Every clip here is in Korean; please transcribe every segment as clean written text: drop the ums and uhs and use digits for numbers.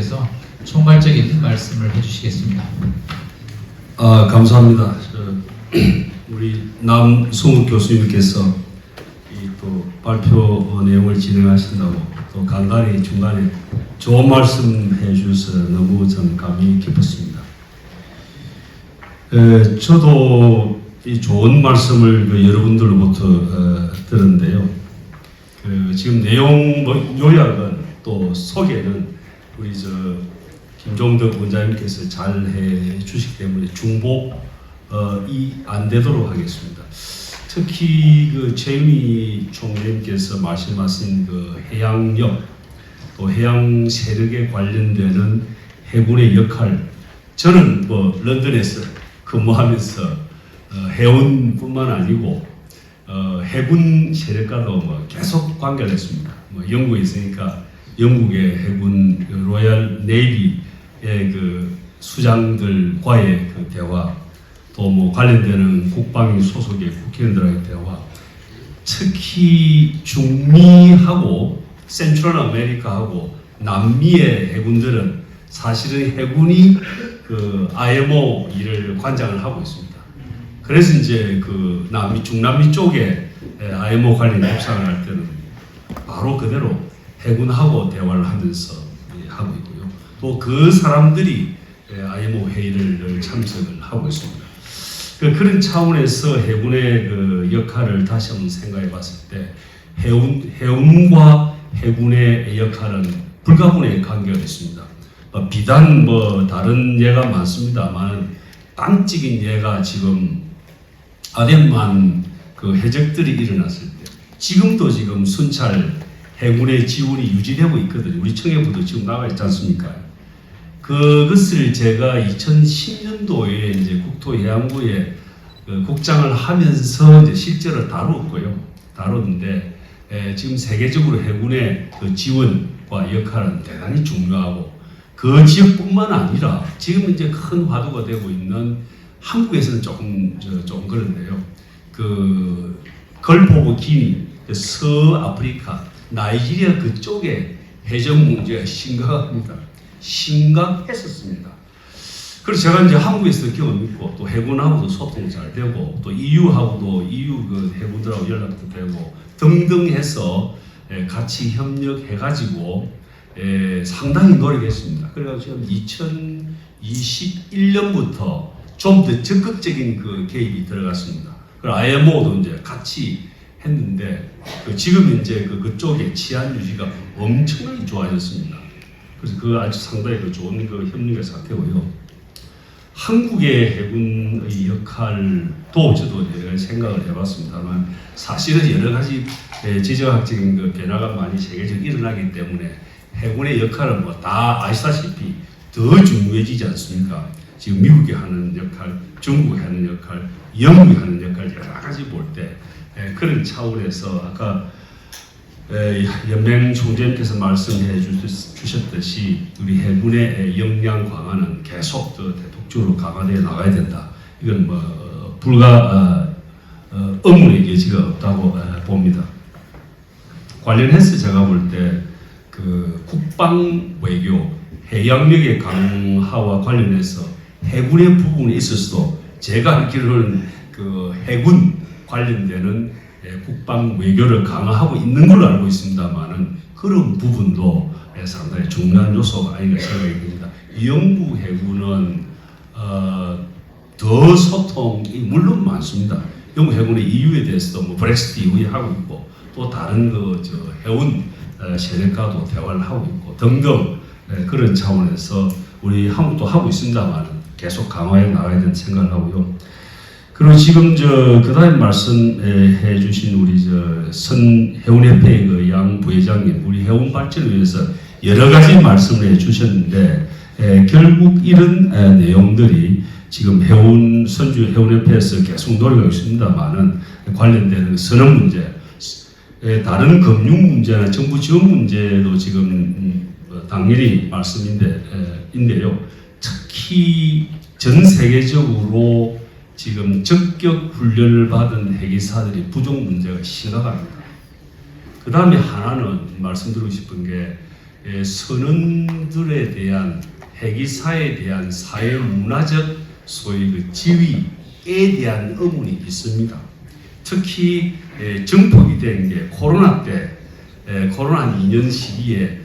교수님께서 총괄적인 말씀을 해주시겠습니다. 감사합니다. 우리 남승욱 교수님께서 또 발표 내용을 진행하신다고 또 간단히 중간에 좋은 말씀 해주셔서 너무 저는 감이 깊었습니다. 저도 이 좋은 말씀을 여러분들로부터 들었는데요. 지금 내용 요약은 또 소개는 우리 김종덕 원장님께서 잘 해주시기 때문에 중복이 안 되도록 하겠습니다. 특히 최윤희 총리님께서 말씀하신 해양역 또 해양 세력에 관련되는 해군의 역할, 저는 런던에서 근무하면서 해운뿐만 아니고 해군 세력과도 계속 관계를 했습니다. 영국에 있으니까 영국의 해군 로얄 네이비의 수장들과의 대화, 또 관련되는 국방위 소속의 국회의원들과의 대화, 특히 중미하고 센트럴 아메리카하고 남미의 해군들은 사실은 해군이 IMO 일을 관장을 하고 있습니다. 그래서 이제 중남미 쪽에 IMO 관련 협상을 할 때는 바로 그대로 해군하고 대화를 하면서 하고 있고요. 또 그 사람들이 IMO 회의를 참석을 하고 있습니다. 그런 차원에서 해군의 역할을 다시 한번 생각해 봤을 때 해운과 해군의 역할은 불가분의 관계가 있습니다. 비단 다른 예가 많습니다만 단적인 예가 지금 아덴만 해적들이 일어났을 때 지금도 지금 순찰 해군의 지원이 유지되고 있거든요. 우리 청해부도 지금 나와 있지 않습니까? 그것을 제가 2010년도에 이제 국토해양부에 국장을 하면서 이제 실제로 다뤘는데 지금 세계적으로 해군의 지원과 역할은 대단히 중요하고 그 지역뿐만 아니라 지금 이제 큰 화두가 되고 있는 한국에서는 조금 그런데요. 걸프 오브 기니, 서아프리카, 나이지리아 그쪽에 해적 문제가 심각했었습니다. 그래서 제가 이제 한국에서 경험 있고 또 해군하고도 소통 잘 되고 또 EU하고도 EU 해군들하고 연락도 되고 등등 해서 같이 협력해가지고 상당히 노력했습니다. 그래가지고 지금 2021년부터 좀 더 적극적인 개입이 들어갔습니다. 그리고 IMO도 이제 같이 했는데 지금 이제 그쪽의 치안 유지가 엄청나게 좋아졌습니다. 그래서 아주 상당히 좋은 협력의 사태고요. 한국의 해군의 역할도 저도 여러 가지 생각을 해봤습니다만 사실은 여러 가지 지정학적인 변화가 많이 세계적으로 일어나기 때문에 해군의 역할은 다 아시다시피 더 중요해지지 않습니까? 지금 미국이 하는 역할, 중국이 하는 역할, 영국이 하는 역할 여러 가지 볼 때 그런 차원에서 아까 연맹 총재님께서 말씀해 주셨듯이 우리 해군의 역량 강화는 계속 대폭적으로 강화되어 나가야 된다. 이건 의문의 여지가 없다고 봅니다. 관련해서 제가 볼 때 국방 외교, 해양력의 강화와 관련해서 해군의 부분이 있었어도 제가 알기로는 해군 관련되는 국방 외교를 강화하고 있는 걸로 알고 있습니다만은 그런 부분도 상당히 중요한 요소가 아닌가 생각이 듭니다. 영국 해군은 더 소통이 물론 많습니다. 영국 해군의 EU에 대해서도 브렉시트 이후에 하고 있고 또 다른 해운 세력과도 대화를 하고 있고 등등 그런 차원에서 우리 한국도 하고 있습니다만 계속 강화해 나가야 된다는 생각을 하고요. 그리고 지금 그다음 말씀해 주신 우리 해운협회의 양 부회장님, 우리 해운 발전을 위해서 여러 가지 말씀을 해 주셨는데 결국 이런 내용들이 지금 선주 해운협회에서 계속 노력하고 있습니다만은 관련되는 선언 문제, 다른 금융 문제나 정부 지원 문제도 지금 당연히 말씀인데요. 특히 전 세계적으로 지금 적격 훈련을 받은 해기사들이 부족 문제가 심각합니다. 그 다음에 하나는 말씀드리고 싶은 게 선원들에 대한 회기사에 대한 사회 문화적 소위 그 지위에 대한 의문이 있습니다. 특히 증폭이 된 게 코로나 때 코로나 2년 시기에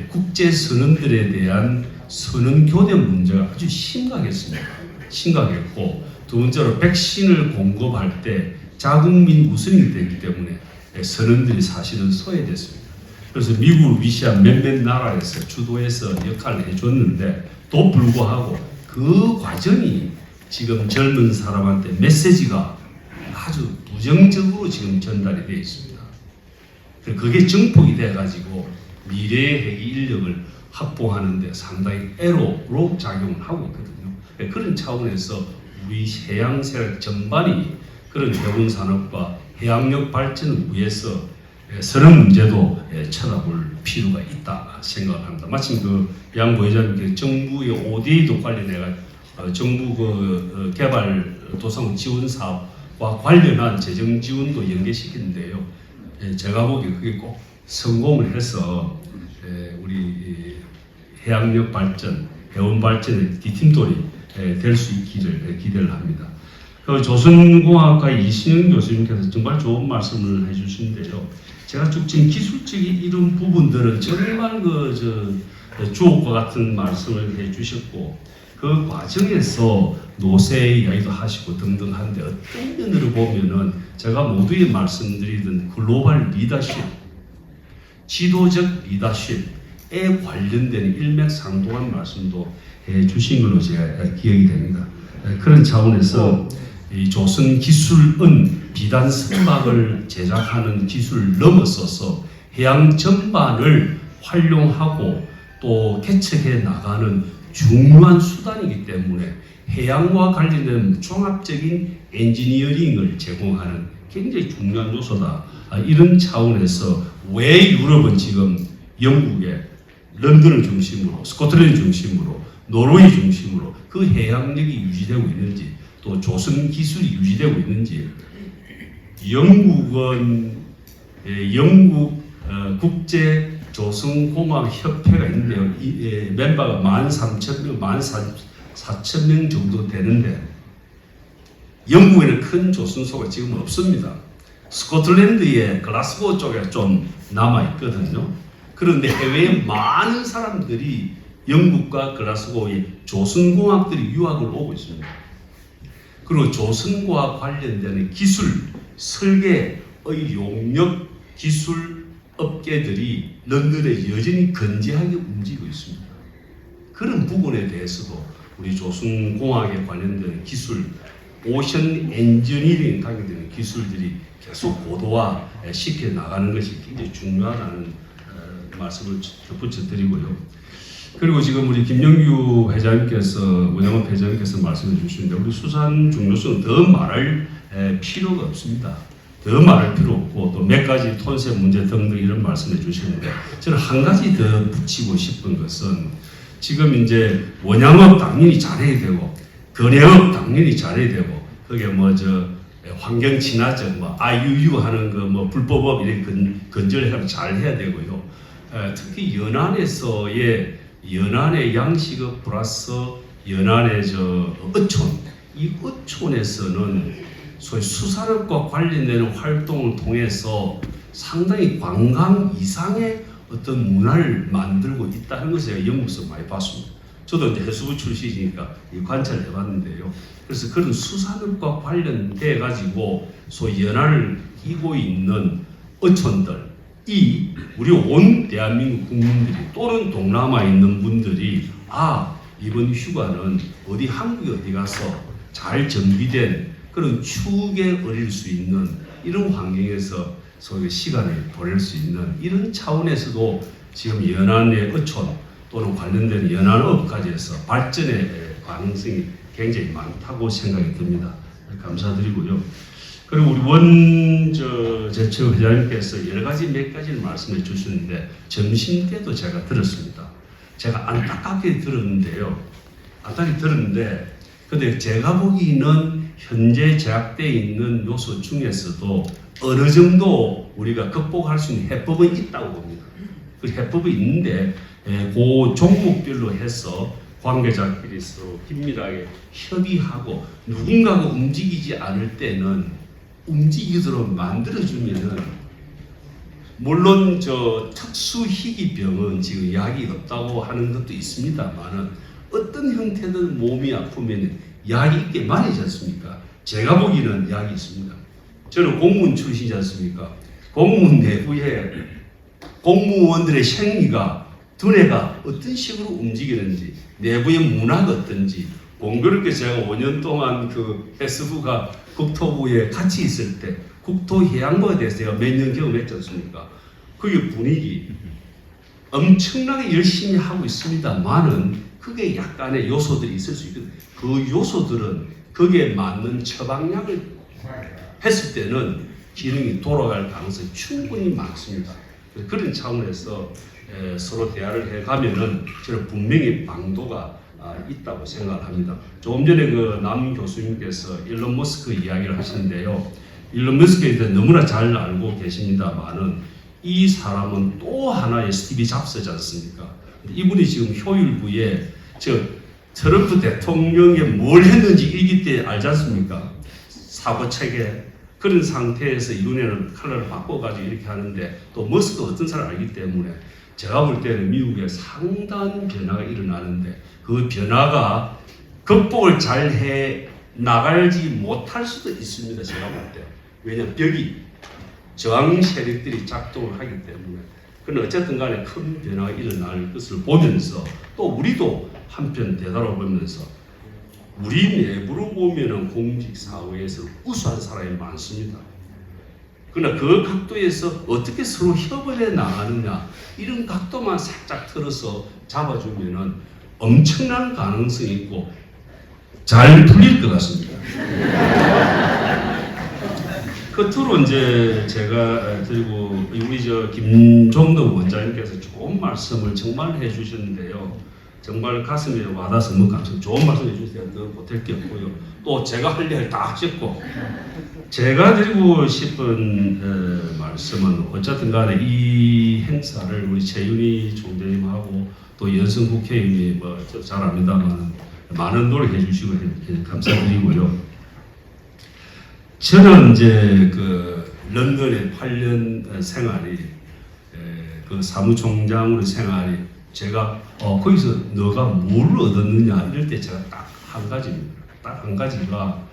국제 선원들에 대한 선원 교대 문제가 아주 심각했습니다. 심각했고 두 번째로 백신을 공급할 때 자국민 우선이 되기 때문에 선원들이 사실은 소외됐습니다. 그래서 미국을 위시한 몇몇 나라에서 주도해서 역할을 해줬는데 또 불구하고 그 과정이 지금 젊은 사람한테 메시지가 아주 부정적으로 지금 전달이 되어 있습니다. 그게 증폭이 돼가지고 미래의 회기 인력을 확보하는데 상당히 애로로 작용을 하고 있거든요. 그런 차원에서 우리 해양세력 전반이 그런 해군 산업과 해양력 발전을 위해서 선언 문제도 쳐다볼 필요가 있다 생각합니다. 마침 그 양 부회장님께 정부의 ODA도 관련해가 정부 그 개발 도상 지원 사업과 관련한 재정 지원도 연계시키는데요. 제가 보기에 그게 꼭 성공을 해서 우리 해양력 발전, 해운 발전의 뒤팀돌이 될 수 있기를 기대를 합니다. 그 조선공학과 이신영 교수님께서 정말 좋은 말씀을 해주시는데요. 제가 쭉 지금 기술적인 이런 부분들은 정말 주옥과 같은 말씀을 해주셨고 그 과정에서 노세 이야기도 하시고 등등 하는데 어떤 면으로 보면은 제가 모두에 말씀드리던 글로벌 리더십, 지도적 리더십에 관련된 일맥상통한 말씀도 해주신 걸로 제가 기억이 됩니다. 그런 차원에서 이 조선 기술은 비단 선박을 제작하는 기술을 넘어서서 해양 전반을 활용하고 또 개척해 나가는 중요한 수단이기 때문에 해양과 관련된 종합적인 엔지니어링을 제공하는 굉장히 중요한 요소다. 이런 차원에서 왜 유럽은 지금 영국에 런던을 중심으로 스코틀랜드 중심으로 노르웨이 중심으로 그 해양력이 유지되고 있는지 또 조선 기술이 유지되고 있는지 영국은 영국 국제 조선공학 협회가 있는데요. 이 멤버가 13,000명, 14,000명 정도 되는데 영국에는 큰 조선소가 지금 없습니다. 스코틀랜드의 글라스고 쪽에 좀 남아 있거든요. 그런데 해외에 많은 사람들이 영국과 글라스고의 조선공학들이 유학을 오고 있습니다. 그리고 조선과 관련되는 기술, 설계의 용역 기술 업계들이 런던에 여전히 건재하게 움직이고 있습니다. 그런 부분에 대해서도 우리 조선공학에 관련되는 기술, 오션 엔지니어링에 관련되는 기술들이 계속 고도화 시켜 나가는 것이 굉장히 중요하다는 말씀을 덧붙여 드리고요. 그리고 지금 우리 김영규 회장님께서, 문양업 회장님께서 말씀해 주시는데 우리 수산 중요성은 더 말할 필요가 없습니다. 더 말할 필요 없고 또 몇 가지 톤세 문제 등등 이런 말씀해 주시는데 저는 한 가지 더 붙이고 싶은 것은 지금 이제 원양업 당연히 잘해야 되고 건해업 당연히 잘해야 되고 그게 환경 친화적 IUU 하는 거 불법업 이런 건절해서 잘 해야 되고요. 특히 연안의 양식업 플러스 연안의 어촌 이 어촌에서는 소위 수산업과 관련되는 활동을 통해서 상당히 관광 이상의 어떤 문화를 만들고 있다는 것을 제가 연구에서 많이 봤습니다. 저도 이제 해수부 출신이니까 관찰을 해봤는데요. 그래서 그런 수산업과 관련돼 가지고 소위 연안을 끼고 있는 어촌들이 우리 온 대한민국 국민들이 또는 동남아에 있는 분들이 이번 휴가는 어디 한국에 어디 가서 잘 정비된 그런 추억에 어릴 수 있는 이런 환경에서 소위 시간을 보낼 수 있는 이런 차원에서도 지금 연안의 어촌 또는 관련된 연안업까지 해서 발전의 가능성이 굉장히 많다고 생각이 듭니다. 감사드리고요. 그리고 우리 제철 회장님께서 여러 가지 몇 가지를 말씀해 주셨는데 점심 때도 제가 들었습니다. 제가 안타깝게 들었는데요. 근데 제가 보기에는 현재 제약되어 있는 요소 중에서도 어느 정도 우리가 극복할 수 있는 해법은 있다고 봅니다. 그 해법이 있는데 그 종목별로 해서 관계자끼리 서로 긴밀하게 협의하고 누군가가 움직이지 않을 때는 움직이도록 만들어주면은 물론 저 특수희귀병은 지금 약이 없다고 하는 것도 있습니다만은 어떤 형태든 몸이 아프면 약이 있게 마련이지 않습니까? 제가 보기에는 약이 있습니다. 저는 공무원 출신이지 않습니까? 공무원 내부에 공무원들의 생리가 두뇌가 어떤 식으로 움직이는지 내부의 문화가 어떤지 공교롭게 제가 5년 동안 그 해수부가 국토부에 같이 있을 때 국토해양부에 대해서 제가 몇 년 경험했지 않습니까? 그게 분위기 엄청나게 열심히 하고 있습니다만은 그게 약간의 요소들이 있을 수 있거든요. 그 요소들은 거기에 맞는 처방약을 했을 때는 기능이 돌아갈 가능성이 충분히 많습니다. 그런 차원에서 서로 대화를 해가면은 저는 분명히 방도가 있다고 생각을 합니다. 조금 전에 그 남 교수님께서 일론 머스크 이야기를 하시는데요. 일론 머스크에 대해 너무나 잘 알고 계십니다만은 이 사람은 또 하나의 스티브 잡스지 않습니까? 이분이 지금 효율부에 트럼프 대통령이 뭘 했는지 일기 때 알지 않습니까? 사고체계 그런 상태에서 이번에는 컬러를 바꿔가지고 이렇게 하는데 또 머스크가 어떤 사람을 알기 때문에 제가 볼 때는 미국에 상당한 변화가 일어나는데 그 변화가 극복을 잘 해 나가지 못할 수도 있습니다. 제가 볼 때. 왜냐하면 벽이 저항 세력들이 작동을 하기 때문에. 그런데 어쨌든 간에 큰 변화가 일어날 것을 보면서 또 우리도 한편 되돌아보면서 우리 내부로 보면은 공직사회에서 우수한 사람이 많습니다. 그러나 그 각도에서 어떻게 서로 협을 해 나가느냐 이런 각도만 살짝 틀어서 잡아주면은 엄청난 가능성이 있고 잘 풀릴 것 같습니다. 끝으로 이제 제가 드리고 우리 저 김종덕 원장님께서 좋은 말씀을 정말 해주셨는데요. 정말 가슴에 와닿아서 너무 감사합니다. 좋은 말씀 해주셔서 더 못할 게 없고요. 또 제가 할 일 다 하셨고 제가 드리고 싶은 말씀은 어쨌든 간에 이 행사를 우리 최윤희 총재님하고 또 연승 국회의원이 뭐 잘 압니다만 많은 노력해 주시고 감사드리고요. 저는 이제 그 런던에 8년 생활이 그 사무총장으로 생활이 제가 거기서 너가 뭘 얻었느냐 이럴 때 제가 딱 한 가지입니다. 딱 한 가지가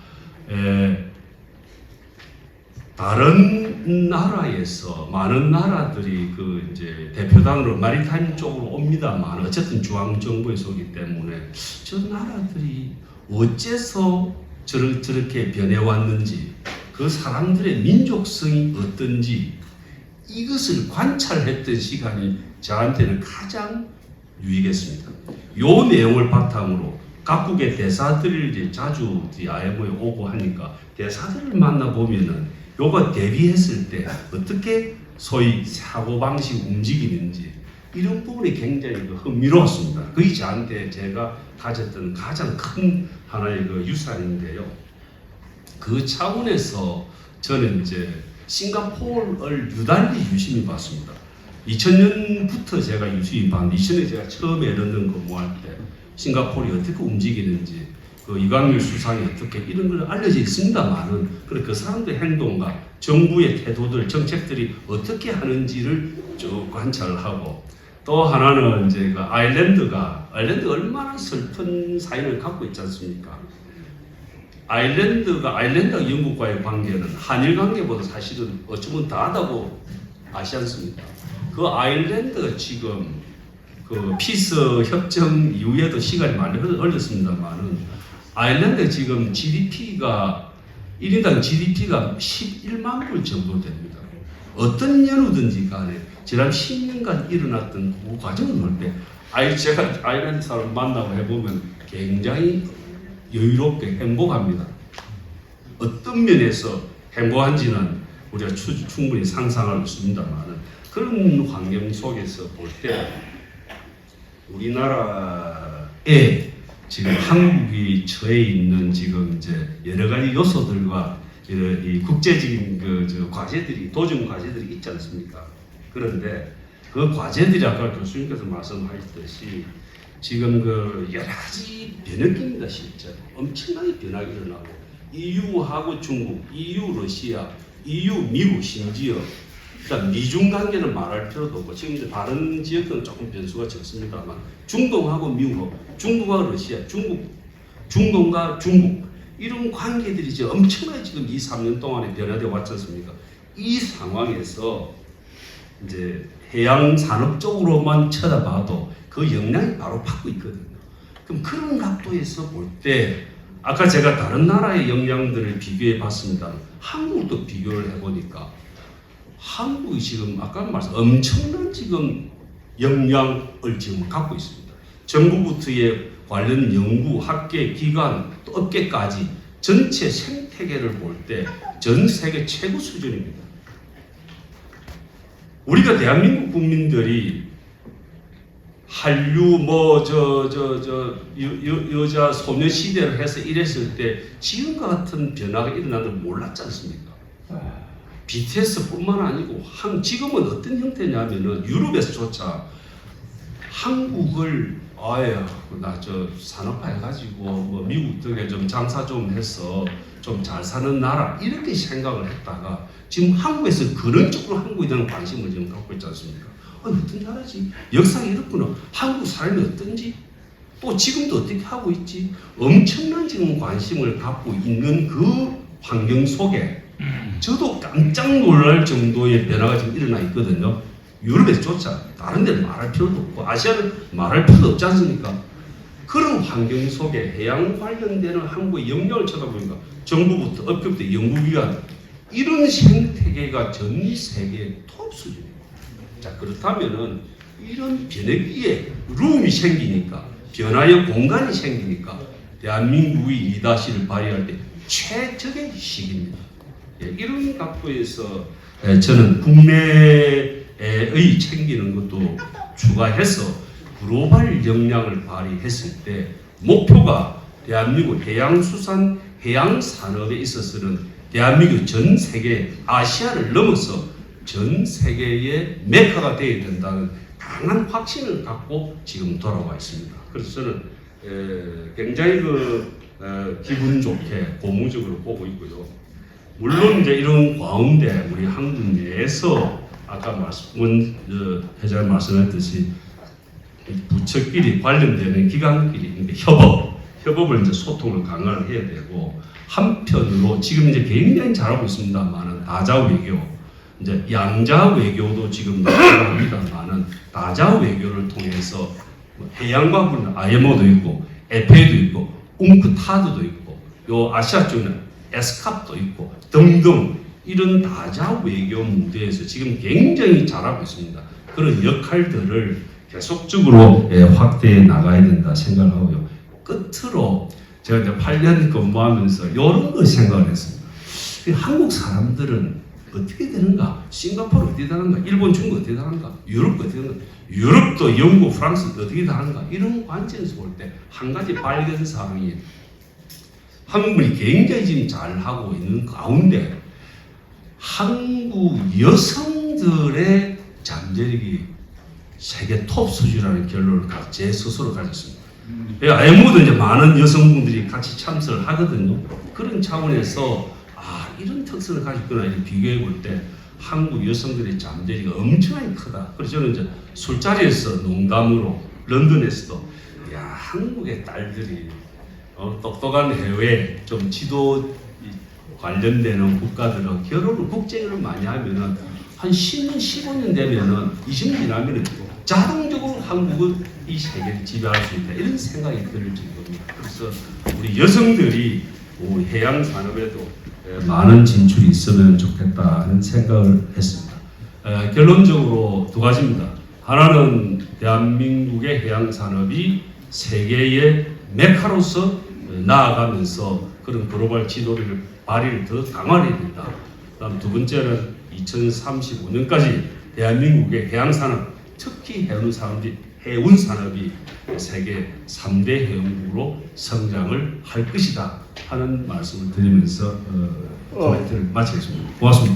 다른 나라에서 많은 나라들이 그 이제 대표단으로 마리타임 쪽으로 옵니다만 어쨌든 중앙 정부에 속이기 때문에 저 나라들이 어째서 저렇게 변해왔는지 그 사람들의 민족성이 어떤지 이것을 관찰했던 시간이 저한테는 가장 유익했습니다. 요 내용을 바탕으로 각국의 대사들이 자주 IMF에 오고 하니까 대사들을 만나보면은 요거 대비했을 때 어떻게 소위 사고방식 움직이는지 이런 부분이 굉장히 흥미로웠습니다. 그게 저한테 제가 가졌던 가장 큰 하나의 그 유산인데요. 그 차원에서 저는 이제 싱가포르를 유달리 봤습니다. 2000년부터 제가 유심히 봤는데 2000년에 제가 처음에 런던 근무할 때 싱가포르이 어떻게 움직이는지 그 이광일 수상이 어떻게 이런 걸 알려져 있습니다만은 그 사람들의 행동과 정부의 태도들 정책들이 어떻게 하는지를 쭉 관찰을 하고 또 하나는 이제 그 아일랜드가 얼마나 슬픈 사연을 갖고 있지 않습니까? 아일랜드와 영국과의 관계는 한일 관계보다 사실은 어쩌면 더하다고 아시지 않습니까? 그 아일랜드가 지금 그 피스 협정 이후에도 시간이 많이 흘렀습니다만은 아일랜드 지금 GDP가 1인당 GDP가 11만 불 정도 됩니다. 어떤 연우든지 간에 지난 10년간 일어났던 그 과정을 볼 때 제가 아일랜드 사람 만나고 해보면 굉장히 여유롭게 행복합니다. 어떤 면에서 행복한지는 우리가 충분히 상상할 수 있습니다만 그런 환경 속에서 볼 때 우리나라에 지금 한국이 처해 있는 지금 이제 여러 가지 요소들과 이 국제적인 그 과제들이 도전 과제들이 있지 않습니까? 그런데 그 과제들이 아까 교수님께서 말씀하셨듯이 지금 그 여러 가지 변혁입니다. 실제 엄청나게 변화가 일어나고 EU하고 중국, EU 러시아, EU 미국 심지어 일단 미중 관계는 말할 필요도 없고 지금 이제 다른 지역들은 조금 변수가 적습니다만 중동하고 미국하고 중국과 러시아, 중동과 중국 이런 관계들이 이제 엄청나게 지금 2, 3년 동안에 변화되어 왔지 않습니까? 이 상황에서 이제 해양 산업 쪽으로만 쳐다봐도 그 영향이 바로 받고 있거든요. 그럼 그런 각도에서 볼 때 아까 제가 다른 나라의 영향들을 비교해 봤습니다. 한국도 비교를 해보니까 한국이 지금 아까 말씀 엄청난 지금 영향을 지금 갖고 있습니다. 정부부터의 관련 연구, 학계, 기관, 또 업계까지 전체 생태계를 볼 때 전 세계 최고 수준입니다. 우리가 대한민국 국민들이 한류 여자 소녀 시대를 해서 이랬을 때 지금과 같은 변화가 일어나는 걸 몰랐지 않습니까? BTS뿐만 아니고 지금은 어떤 형태냐면은 유럽에서조차 한국을 나 산업화 해가지고 뭐 미국 등에 좀 장사 좀 해서 좀 잘 사는 나라 이렇게 생각을 했다가 지금 한국에서 그런 쪽으로 한국에 대한 관심을 지금 갖고 있지 않습니까? 어떤 나라지? 역사가 이렇구나. 한국 사람이 어떤지? 또 지금도 어떻게 하고 있지? 엄청난 지금 관심을 갖고 있는 그 환경 속에 저도 깜짝 놀랄 정도의 변화가 지금 일어나 있거든요. 유럽에서조차 다른 데는 말할 필요도 없고 아시아는 말할 필요도 없지 않습니까? 그런 환경 속에 해양 관련되는 한국의 영역을 쳐다보니까 정부부터 업계부터 연구기관 이런 생태계가 전 세계 톱 수준입니다. 자 그렇다면은 이런 변혁기에 룸이 생기니까 변화의 공간이 생기니까 대한민국이 리더십을 발휘할 때 최적의 시기입니다. 이런 각도에서 저는 국내의 챙기는 것도 추가해서 글로벌 역량을 발휘했을 때 목표가 대한민국 해양수산, 해양산업에 있어서는 대한민국 전 세계 아시아를 넘어서 전 세계의 메카가 되어야 된다는 강한 확신을 갖고 지금 돌아와 있습니다. 그래서 저는 굉장히 기분 좋게 고무적으로 보고 있고요. 물론 이제 이런 가운데 우리 한국 내에서 아까 회장님 말씀했듯이 부처끼리 관련되는 기관끼리 협업을 이제 소통을 강화를 해야 되고 한편으로 지금 이제 굉장히 잘하고 있습니다만은 다자 외교 이제 양자 외교도 지금 나옵니다만은 다자 외교를 통해서 해양과 관련 IMO도 있고 FA도 있고 웅크타드도 있고 요 아시아 쪽에는 에스캅도 있고 등등 이런 다자 외교 무대에서 지금 굉장히 잘하고 있습니다. 그런 역할들을 계속적으로 확대해 나가야 된다 생각하고요. 끝으로 제가 이제 8년 근무하면서 이런 걸 생각을 했습니다. 한국 사람들은 어떻게 되는가? 싱가포르 어떻게 되는가? 일본, 중국 어떻게 되는가? 유럽 어떻게 되는가? 유럽도 영국, 프랑스 어떻게 되는가? 이런 관점에서 볼 때 한 가지 발견 사항이 한국이 굉장히 지금 잘하고 있는 가운데 한국 여성들의 잠재력이 세계 톱 수준이라는 결론을 제 스스로 가졌습니다. IMO도 이제 많은 여성분들이 같이 참석을 하거든요. 그런 차원에서 이런 특성을 가지고 있구나 이렇게 비교해 볼 때 한국 여성들의 잠재력이 엄청나게 크다. 그래서 저는 이제 술자리에서 농담으로 런던에서도 한국의 딸들이 똑똑한 해외 좀 지도 관련되는 국가들은 결혼을 국제결혼 많이 하면은 한 10년, 15년 되면은 20년 지나면은 자동적으로 한국은 이 세계를 지배할 수 있다 이런 생각이 들 정도입니다. 그래서 우리 여성들이 해양 산업에도 많은 진출이 있으면 좋겠다는 생각을 했습니다. 결론적으로 두 가지입니다. 하나는 대한민국의 해양 산업이 세계의 메카로서 나아가면서 그런 글로벌 지도를 발휘를 더 강화해야 된다. 그다음 두 번째는 2035년까지 대한민국의 해양 산업, 특히 해운 산업이 세계 3대 해운국으로 성장을 할 것이다 하는 말씀을 드리면서 코멘트를 마치겠습니다. 고맙습니다.